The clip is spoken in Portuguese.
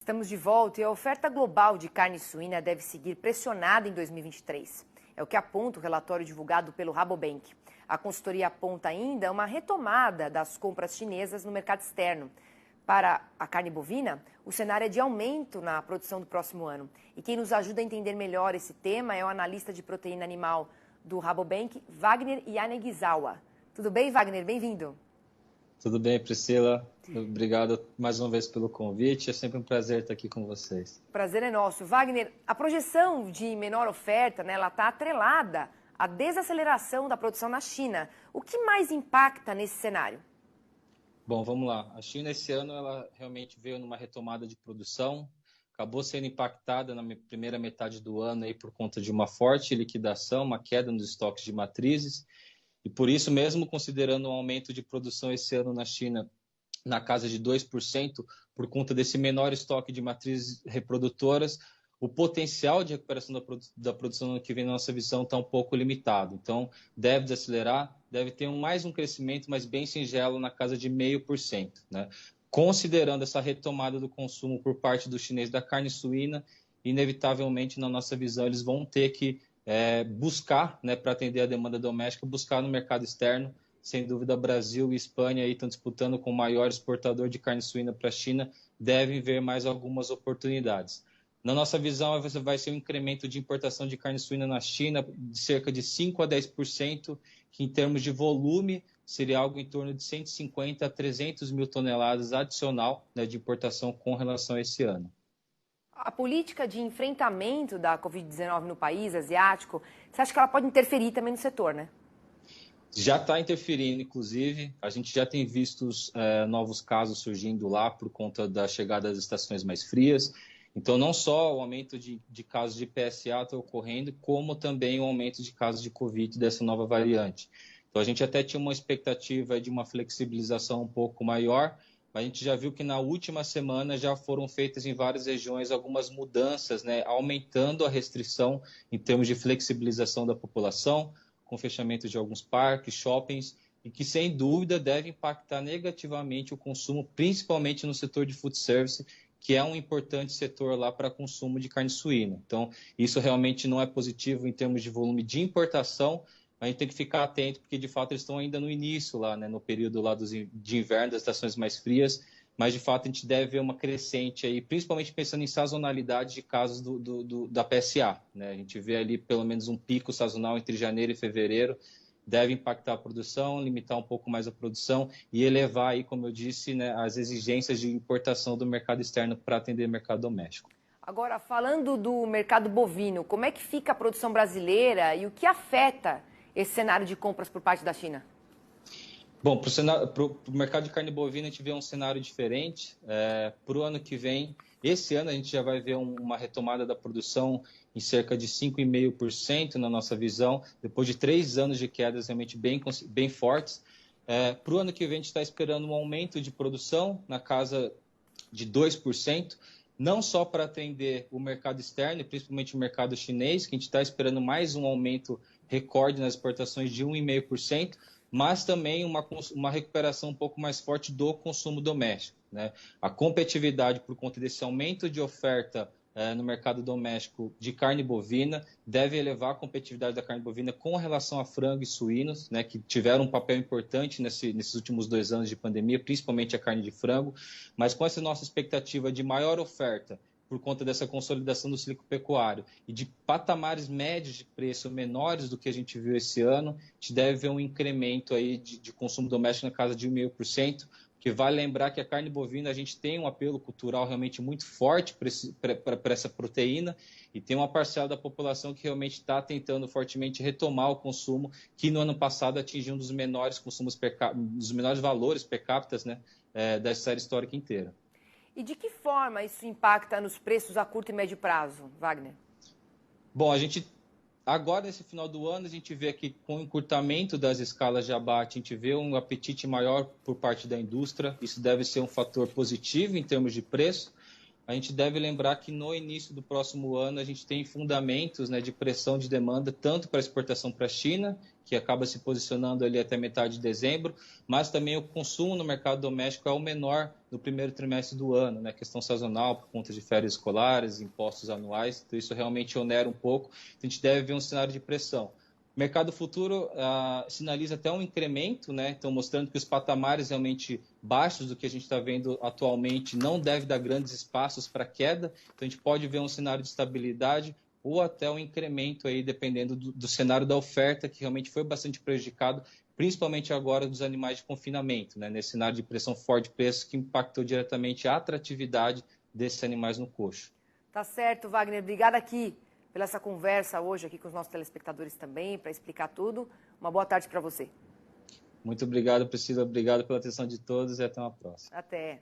Estamos de volta e a oferta global de carne suína deve seguir pressionada em 2023. É o que aponta o relatório divulgado pelo Rabobank. A consultoria aponta ainda uma retomada das compras chinesas no mercado externo. Para a carne bovina, o cenário é de aumento na produção do próximo ano. E quem nos ajuda a entender melhor esse tema é o analista de proteína animal do Rabobank, Wagner Yanegisawa. Tudo bem, Wagner? Bem-vindo. Tudo bem, Priscila. Obrigado mais uma vez pelo convite. É sempre um prazer estar aqui com vocês. Prazer é nosso. Wagner, a projeção de menor oferta, ela está atrelada à desaceleração da produção na China. O que mais impacta nesse cenário? Bom, vamos lá. A China esse ano ela realmente veio numa retomada de produção. Acabou sendo impactada na primeira metade do ano aí por conta de uma forte liquidação, uma queda nos estoques de matrizes. E por isso, mesmo considerando um aumento de produção esse ano na China na casa de 2%, por conta desse menor estoque de matrizes reprodutoras, o potencial de recuperação da produção no ano que vem, na nossa visão, está um pouco limitado. Então, deve desacelerar, deve ter mais um crescimento, mas bem singelo, na casa de 0,5%. Né? Considerando essa retomada do consumo por parte do chinês da carne suína, inevitavelmente, na nossa visão, eles vão ter que buscar, né, para atender a demanda doméstica, buscar no mercado externo. Sem dúvida, Brasil e Espanha aí estão disputando com o maior exportador de carne suína para a China, devem ver mais algumas oportunidades. Na nossa visão, vai ser um incremento de importação de carne suína na China de cerca de 5% a 10%, que em termos de volume seria algo em torno de 150 a 300 mil toneladas adicional, né, de importação com relação a esse ano. A política de enfrentamento da Covid-19 no país asiático, você acha que ela pode interferir também no setor, né? Já está interferindo, inclusive. A gente já tem visto novos casos surgindo lá por conta da chegada das estações mais frias. Então, não só o aumento de casos de PSA está ocorrendo, como também o aumento de casos de Covid dessa nova variante. Então, a gente até tinha uma expectativa de uma flexibilização um pouco maior, mas a gente já viu que na última semana já foram feitas em várias regiões algumas mudanças, né, aumentando a restrição em termos de flexibilização da população, com fechamento de alguns parques, shoppings, e que, sem dúvida, deve impactar negativamente o consumo, principalmente no setor de food service, que é um importante setor lá para consumo de carne suína. Então, isso realmente não é positivo em termos de volume de importação, mas a gente tem que ficar atento, porque, de fato, eles estão ainda no início, lá, né, no período lá de inverno, das estações mais frias, mas, de fato, a gente deve ver uma crescente aí, principalmente pensando em sazonalidade de casos da PSA. Né? A gente vê ali pelo menos um pico sazonal entre janeiro e fevereiro, deve impactar a produção, limitar um pouco mais a produção e elevar, aí, como eu disse, né, as exigências de importação do mercado externo para atender o mercado doméstico. Agora, falando do mercado bovino, como é que fica a produção brasileira e o que afeta esse cenário de compras por parte da China? Bom, para o mercado de carne bovina a gente vê um cenário diferente. Para o ano que vem, esse ano a gente já vai ver uma retomada da produção em cerca de 5,5% na nossa visão, depois de 3 anos de quedas realmente bem fortes. Para o ano que vem a gente está esperando um aumento de produção na casa de 2%, não só para atender o mercado externo, principalmente o mercado chinês, que a gente está esperando mais um aumento recorde nas exportações de 1,5%, mas também uma recuperação um pouco mais forte do consumo doméstico. Né? A competitividade, por conta desse aumento de oferta no mercado doméstico de carne bovina, deve elevar a competitividade da carne bovina com relação a frango e suínos, né, que tiveram um papel importante nesses últimos 2 anos de pandemia, principalmente a carne de frango, mas com essa nossa expectativa de maior oferta, por conta dessa consolidação do ciclo pecuário e de patamares médios de preço menores do que a gente viu esse ano, a gente deve ver um incremento aí de consumo doméstico na casa de 1,5%, porque vale lembrar que a carne bovina a gente tem um apelo cultural realmente muito forte para essa proteína e tem uma parcela da população que realmente está tentando fortemente retomar o consumo, que no ano passado atingiu um dos menores dos menores valores per capita, né, da série histórica inteira. E de que forma isso impacta nos preços a curto e médio prazo, Wagner? Bom, agora, nesse final do ano, a gente vê que com o encurtamento das escalas de abate, a gente vê um apetite maior por parte da indústria. Isso deve ser um fator positivo em termos de preço. a gente deve lembrar que no início do próximo ano a gente tem fundamentos, né, de pressão de demanda, tanto para exportação para a China, que acaba se posicionando ali até metade de dezembro, mas também o consumo no mercado doméstico é o menor no primeiro trimestre do ano, né, questão sazonal por conta de férias escolares, impostos anuais, então isso realmente onera um pouco, então a gente deve ver um cenário de pressão. O mercado futuro sinaliza até um incremento, né? Então mostrando que os patamares realmente baixos do que a gente está vendo atualmente não deve dar grandes espaços para queda. Então a gente pode ver um cenário de estabilidade ou até um incremento aí, dependendo do cenário da oferta, que realmente foi bastante prejudicado, principalmente agora dos animais de confinamento, né? Nesse cenário de pressão forte de preços que impactou diretamente a atratividade desses animais no coxo. Tá certo, Wagner. Obrigada aqui pela essa conversa hoje aqui com os nossos telespectadores também, para explicar tudo. Uma boa tarde para você. Muito obrigado, Priscila. Obrigado pela atenção de todos e até uma próxima. Até.